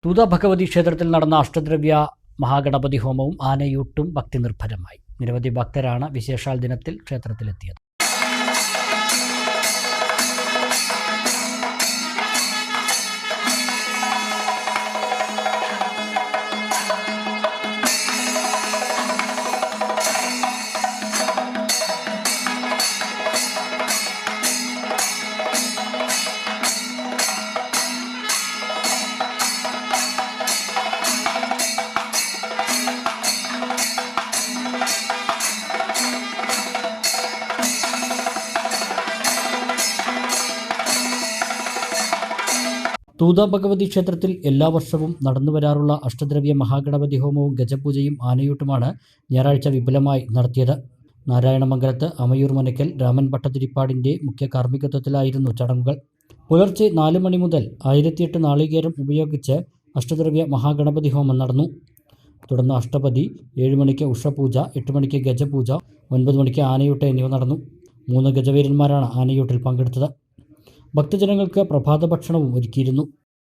തൂത ഭഗവതി ക്ഷേത്രത്തിൽ നടന്ന അഷ്ടദ്രവ്യ മഹാഗണപതി ഹോമവും ആനയൂട്ടും ഭക്തിനിർഭരമായി. നിരവധി ഭക്തരാണ് വിശേഷാൽ ദിനത്തിൽ ക്ഷേത്രത്തിലെത്തിയത്. തൂത ഭഗവതി ക്ഷേത്രത്തിൽ എല്ലാ വർഷവും നടന്നുവരാറുള്ള അഷ്ടദ്രവ്യ മഹാഗണപതി ഹോമവും ഗജപൂജയും ആനയൂട്ടുമാണ് ഞായറാഴ്ച വിപുലമായി നടത്തിയത്. നാരായണമംഗലത്ത് അമയൂർ മനയ്ക്കൽ രാമൻ ഭട്ടതിരിപ്പാടിൻ്റെ മുഖ്യ കാർമ്മികത്വത്തിലായിരുന്നു ചടങ്ങുകൾ. പുലർച്ചെ 4 മണി മുതൽ 1008 നാളികേരം ഉപയോഗിച്ച് അഷ്ടദ്രവ്യ മഹാഗണപതി ഹോമം നടന്നു. തുടർന്ന് അഷ്ടപതി, 7 മണിക്ക് ഉഷപൂജ, 8 മണിക്ക് ഗജപൂജ, 9 മണിക്ക് ആനയൂട്ട് എന്നിവ നടന്നു. 3 ഗജവീരന്മാരാണ് ആനയൂട്ടിൽ പങ്കെടുത്തത്. ഭക്തജനങ്ങൾക്ക് പ്രഭാത ഭക്ഷണവും ഒരുക്കിയിരുന്നു.